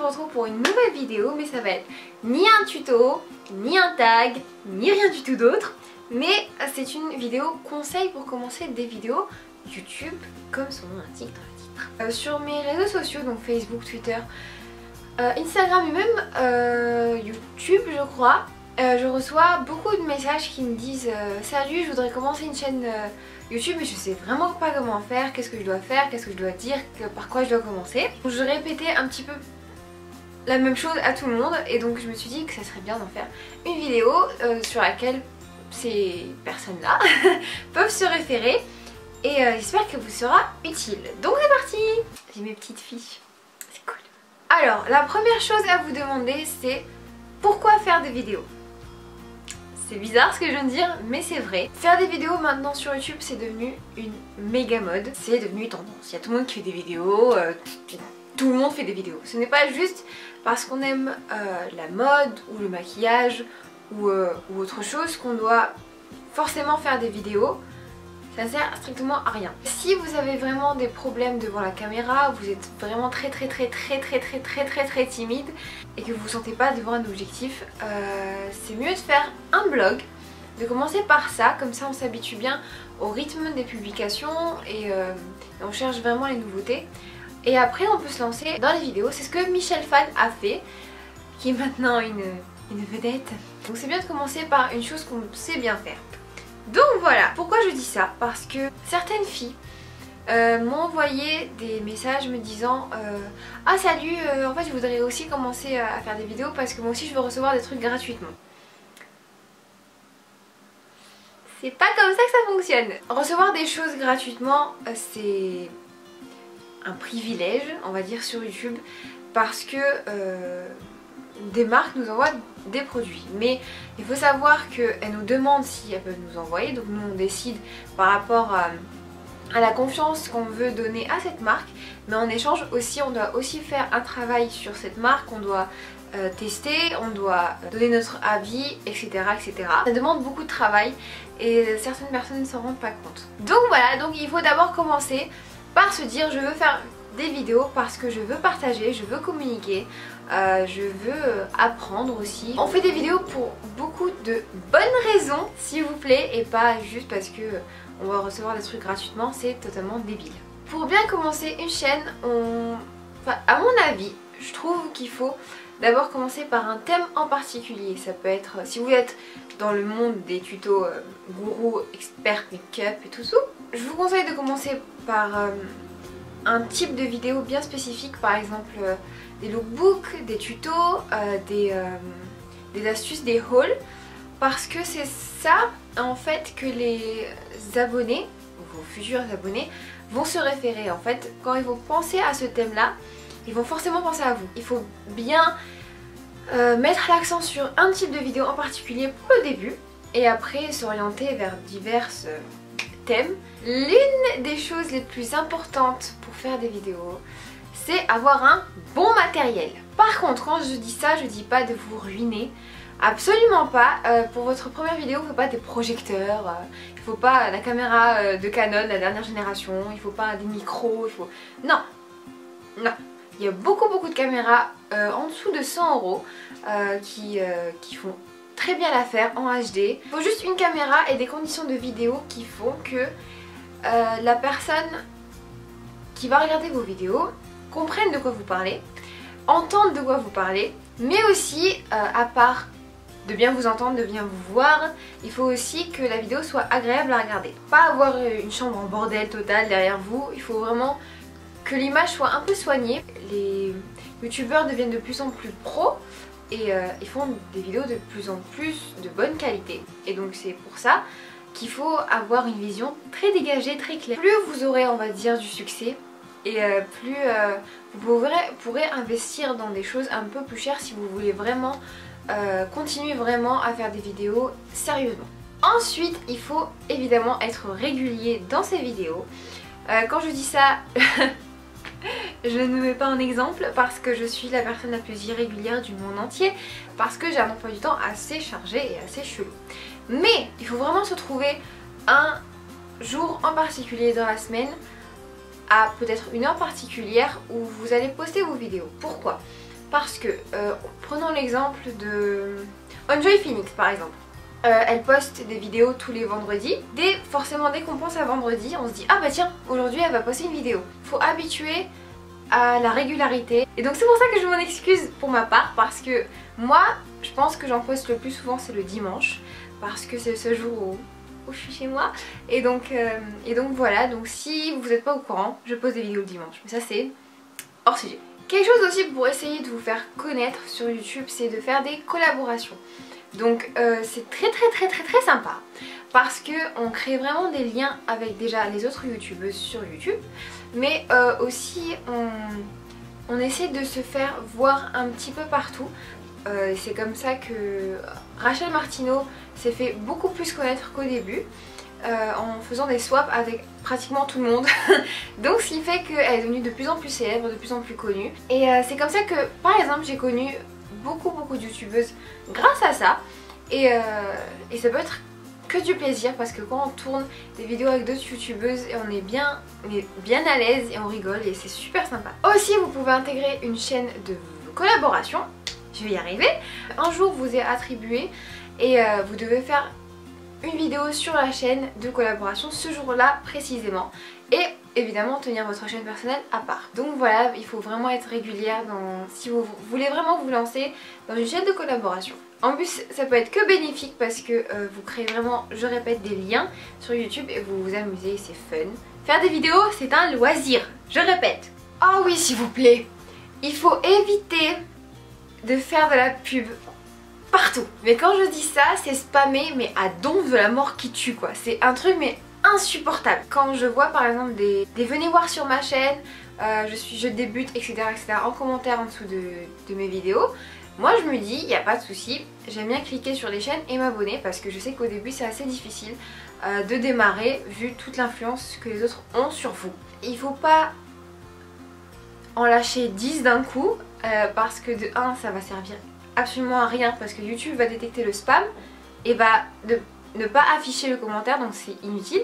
retrouve pour une nouvelle vidéo, mais ça va être ni un tuto, ni un tag, ni rien du tout d'autre. Mais c'est une vidéo conseil pour commencer des vidéos YouTube, comme son nom l'indique dans le titre. Sur mes réseaux sociaux, donc Facebook, Twitter, Instagram et même YouTube je crois, je reçois beaucoup de messages qui me disent salut, je voudrais commencer une chaîne YouTube mais je sais vraiment pas comment faire, qu'est-ce que je dois faire, qu'est-ce que je dois dire, par quoi je dois commencer. Donc je répétais un petit peu la même chose à tout le monde et donc je me suis dit que ça serait bien d'en faire une vidéo sur laquelle ces personnes-là peuvent se référer et j'espère qu'elle vous sera utile. Donc c'est parti! J'ai mes petites fiches, c'est cool. Alors la première chose à vous demander c'est pourquoi faire des vidéos? C'est bizarre ce que je viens de dire mais c'est vrai. Faire des vidéos maintenant sur YouTube c'est devenu une méga mode. C'est devenu une tendance. Il y a tout le monde qui fait des vidéos, tout le monde fait des vidéos. Ce n'est pas juste parce qu'on aime la mode ou le maquillage ou autre chose qu'on doit forcément faire des vidéos. Ça sert strictement à rien. Si vous avez vraiment des problèmes devant la caméra, vous êtes vraiment très timide et que vous vous sentez pas devant un objectif, c'est mieux de faire un blog, de commencer par ça, comme ça on s'habitue bien au rythme des publications et on cherche vraiment les nouveautés. Et après on peut se lancer dans les vidéos, c'est ce que Michel Fan a fait, qui est maintenant une vedette. Donc c'est bien de commencer par une chose qu'on sait bien faire. Donc voilà, pourquoi je dis ça? Parce que certaines filles m'ont envoyé des messages me disant ah salut, en fait je voudrais aussi commencer à faire des vidéos parce que moi aussi je veux recevoir des trucs gratuitement. C'est pas comme ça que ça fonctionne. Recevoir des choses gratuitement c'est un privilège on va dire sur YouTube parce que des marques nous envoient des produits, mais il faut savoir qu'elles nous demandent si elles peuvent nous envoyer, donc nous on décide par rapport à la confiance qu'on veut donner à cette marque, mais en échange aussi on doit aussi faire un travail sur cette marque, on doit tester, on doit donner notre avis, etc. Ça demande beaucoup de travail et certaines personnes ne s'en rendent pas compte. Donc voilà, donc il faut d'abord commencer par se dire je veux faire des vidéos parce que je veux partager, je veux communiquer, je veux apprendre aussi. On fait des vidéos pour beaucoup de bonnes raisons s'il vous plaît et pas juste parce que on va recevoir des trucs gratuitement, c'est totalement débile. Pour bien commencer une chaîne, enfin, à mon avis, je trouve qu'il faut d'abord commencer par un thème en particulier. Ça peut être, si vous êtes dans le monde des tutos gourou, expert make-up et tout ça, je vous conseille de commencer par un type de vidéo bien spécifique, par exemple des lookbooks, des tutos, des astuces, des hauls, parce que c'est ça en fait que les abonnés, vos futurs abonnés, vont se référer. En fait, quand ils vont penser à ce thème là, ils vont forcément penser à vous. Il faut bien mettre l'accent sur un type de vidéo en particulier pour le début et après s'orienter vers divers thèmes. L'une des choses les plus importantes pour faire des vidéos, c'est avoir un bon matériel. Par contre, quand je dis ça, je dis pas de vous ruiner. Absolument pas. Pour votre première vidéo, il ne faut pas des projecteurs, il ne faut pas la caméra de Canon, la dernière génération, il ne faut pas des micros, il faut... Non, non. Il y a beaucoup de caméras en dessous de 100 € qui font très bien l'affaire en HD. Il faut juste une caméra et des conditions de vidéo qui font que la personne qui va regarder vos vidéos comprenne de quoi vous parlez, entende de quoi vous parlez, mais aussi à part de bien vous entendre, de bien vous voir, il faut aussi que la vidéo soit agréable à regarder. Pas avoir une chambre en bordel total derrière vous, il faut vraiment que l'image soit un peu soignée. Les youtubeurs deviennent de plus en plus pros et ils font des vidéos de plus en plus de bonne qualité. Et donc c'est pour ça qu'il faut avoir une vision très dégagée, très claire. Plus vous aurez, on va dire, du succès et plus vous pourrez investir dans des choses un peu plus chères si vous voulez vraiment continuer vraiment à faire des vidéos sérieusement. Ensuite, il faut évidemment être régulier dans ces vidéos. Quand je dis ça, je ne me mets pas en exemple parce que je suis la personne la plus irrégulière du monde entier, parce que j'ai un emploi du temps assez chargé et assez chelou. Mais il faut vraiment se trouver un jour en particulier dans la semaine, à peut-être une heure particulière où vous allez poster vos vidéos. Pourquoi? parce que, prenons l'exemple de Enjoy Phoenix par exemple. Elle poste des vidéos tous les vendredis. Forcément dès qu'on pense à vendredi, on se dit ah bah tiens, aujourd'hui elle va poster une vidéo. Faut habituer à la régularité. Et donc c'est pour ça que je m'en excuse pour ma part, parce que moi je pense que j'en poste le plus souvent c'est le dimanche, parce que c'est le seul jour où je suis chez moi. Et donc voilà, donc si vous n'êtes pas au courant, je pose des vidéos le dimanche. Mais ça c'est hors sujet. Quelque chose aussi pour essayer de vous faire connaître sur YouTube, c'est de faire des collaborations. Donc c'est très sympa, parce que on crée vraiment des liens avec déjà les autres youtubeuses sur YouTube, mais aussi on essaie de se faire voir un petit peu partout. C'est comme ça que Rachel Martineau s'est fait beaucoup plus connaître qu'au début, en faisant des swaps avec pratiquement tout le monde. Donc ce qui fait qu'elle est devenue de plus en plus célèbre, de plus en plus connue. Et c'est comme ça que par exemple j'ai connu beaucoup de youtubeuses grâce à ça. Et ça peut être que du plaisir, parce que quand on tourne des vidéos avec d'autres youtubeuses, on est bien à l'aise et on rigole et c'est super sympa. Aussi vous pouvez intégrer une chaîne de collaboration, je vais y arriver. Un jour vous est attribué et vous devez faire une vidéo sur la chaîne de collaboration ce jour-là précisément, et évidemment tenir votre chaîne personnelle à part. Donc voilà, il faut vraiment être régulière si vous voulez vraiment vous lancer dans une chaîne de collaboration. En plus ça peut être que bénéfique, parce que vous créez vraiment, je répète, des liens sur YouTube et vous vous amusez, c'est fun. Faire des vidéos c'est un loisir, je répète. Ah oui s'il vous plaît, il faut éviter de faire de la pub partout. Mais quand je dis ça, c'est spammer mais à donf de la mort qui tue quoi. C'est un truc mais insupportable. Quand je vois par exemple des venez voir sur ma chaîne, je débute etc en commentaire en dessous de mes vidéos, moi je me dis il n'y a pas de souci, j'aime bien cliquer sur les chaînes et m'abonner, parce que je sais qu'au début c'est assez difficile de démarrer vu toute l'influence que les autres ont sur vous. Il faut pas en lâcher 10 d'un coup, parce que de 1 ça va servir absolument à rien, parce que YouTube va détecter le spam et va ne pas afficher le commentaire, donc c'est inutile.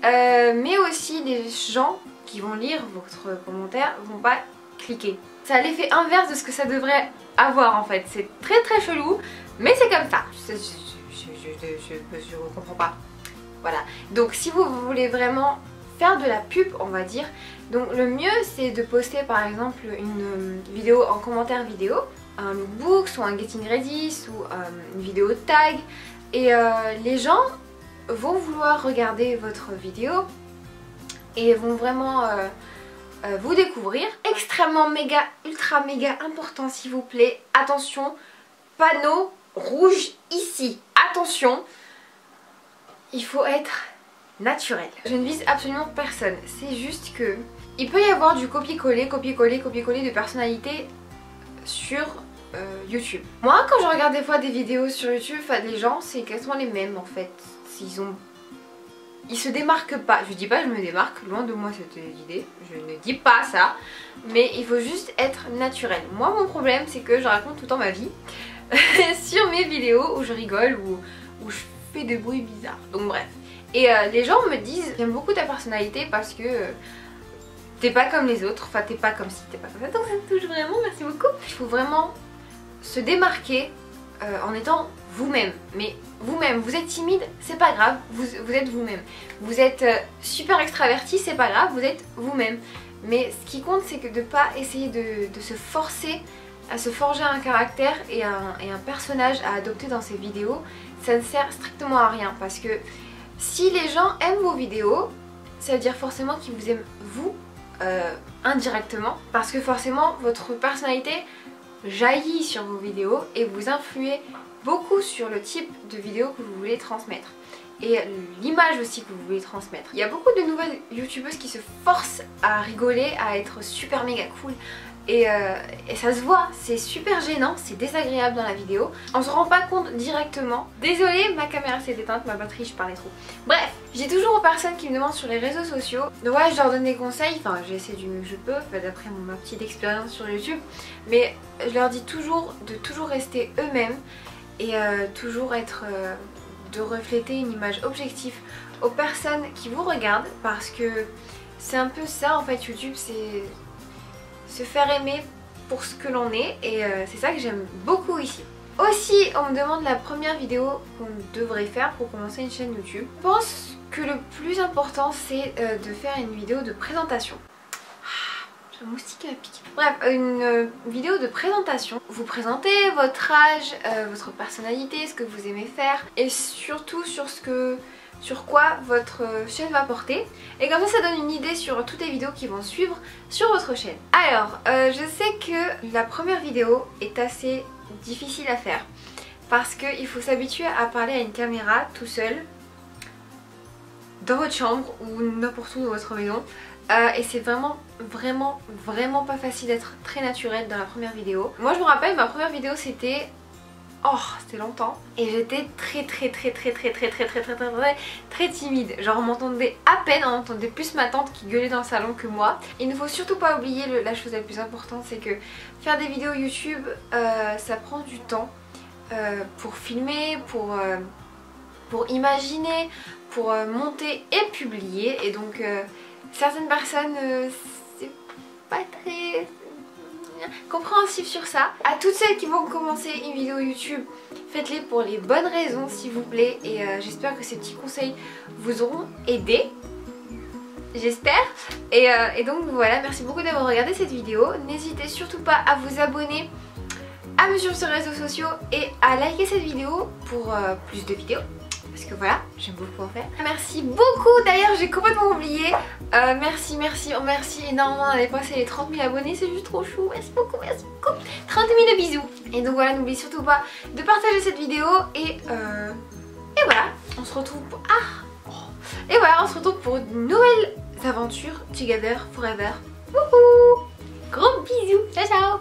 Mais aussi les gens qui vont lire votre commentaire vont pas cliquer. Ça a l'effet inverse de ce que ça devrait avoir en fait. C'est très chelou, mais c'est comme ça. Je comprends pas. Voilà. Donc si vous voulez vraiment faire de la pub, on va dire, donc le mieux c'est de poster par exemple une vidéo en commentaire vidéo, un lookbook, soit un getting ready, ou une vidéo tag, et les gens vont vouloir regarder votre vidéo et vont vraiment vous découvrir. Extrêmement ultra méga important s'il vous plaît, attention, panneau rouge ici, attention, il faut être naturel. Je ne vise absolument personne, c'est juste que il peut y avoir du copier-coller de personnalités sur YouTube. Moi quand je regarde des fois des vidéos sur YouTube, les gens c'est quasiment les mêmes en fait. Ils se démarquent pas. Je dis pas je me démarque, loin de moi cette idée, je ne dis pas ça, mais il faut juste être naturel. Moi mon problème c'est que je raconte tout le temps ma vie sur mes vidéos où je rigole ou où je fais des bruits bizarres, donc bref. Et les gens me disent j'aime beaucoup ta personnalité parce que t'es pas comme les autres, enfin t'es pas comme si t'es pas comme ça, donc ça me touche vraiment, merci beaucoup. Il faut vraiment se démarquer en étant vous-même, mais vous-même, vous êtes timide, c'est pas grave, vous êtes vous-même. Vous êtes super extraverti, c'est pas grave, vous êtes vous-même. Mais ce qui compte c'est que de pas essayer de se forcer à se forger un caractère et un personnage à adopter dans ses vidéos, ça ne sert strictement à rien, parce que si les gens aiment vos vidéos, ça veut dire forcément qu'ils vous aiment vous indirectement, parce que forcément votre personnalité jaillit sur vos vidéos et vous influez beaucoup sur le type de vidéo que vous voulez transmettre et l'image aussi que vous voulez transmettre. Il y a beaucoup de nouvelles youtubeuses qui se forcent à rigoler, à être super méga cool, et ça se voit, c'est super gênant, c'est désagréable dans la vidéo, on se rend pas compte directement. Désolée, ma caméra s'est éteinte, ma batterie, je parlais trop. Bref, j'ai toujours aux personnes qui me demandent sur les réseaux sociaux, donc ouais, je leur donne des conseils, enfin j'essaie du mieux que je peux, d'après ma petite expérience sur YouTube, mais je leur dis toujours de toujours rester eux-mêmes et toujours être de refléter une image objective aux personnes qui vous regardent, parce que c'est un peu ça en fait YouTube, c'est se faire aimer pour ce que l'on est et c'est ça que j'aime beaucoup ici. Aussi, on me demande la première vidéo qu'on devrait faire pour commencer une chaîne YouTube. Je pense que le plus important c'est de faire une vidéo de présentation. J'ai un moustique à pique. Bref, une vidéo de présentation. Vous présentez votre âge, votre personnalité, ce que vous aimez faire et surtout sur quoi votre chaîne va porter. Et comme ça donne une idée sur toutes les vidéos qui vont suivre sur votre chaîne. Alors, je sais que la première vidéo est assez difficile à faire parce qu'il faut s'habituer à parler à une caméra tout seul dans votre chambre ou n'importe où dans votre maison et c'est vraiment pas facile d'être très naturel dans la première vidéo. Moi je me rappelle ma première vidéo c'était longtemps et j'étais très timide. Genre on m'entendait à peine, on entendait plus ma tante qui gueulait dans le salon que moi. Il ne faut surtout pas oublier la chose la plus importante, c'est que faire des vidéos YouTube ça prend du temps pour filmer, pour imaginer, pour monter et publier et donc certaines personnes c'est pas très compréhensif sur ça. À toutes celles qui vont commencer une vidéo YouTube, faites-les pour les bonnes raisons s'il vous plaît et j'espère que ces petits conseils vous auront aidé. J'espère et donc voilà, merci beaucoup d'avoir regardé cette vidéo. N'hésitez surtout pas à vous abonner, à me suivre sur les réseaux sociaux et à liker cette vidéo pour plus de vidéos. Parce que voilà, j'aime beaucoup en faire. Merci beaucoup, d'ailleurs j'ai complètement oublié. Merci énormément d'aller passer les 30 000 abonnés, c'est juste trop chou. Merci beaucoup. 30 000 bisous. Et donc voilà, n'oubliez surtout pas de partager cette vidéo et voilà, on se retrouve pour... Et voilà, on se retrouve pour une nouvelle aventure Together Forever. Wouhou. Gros bisous, ciao ciao.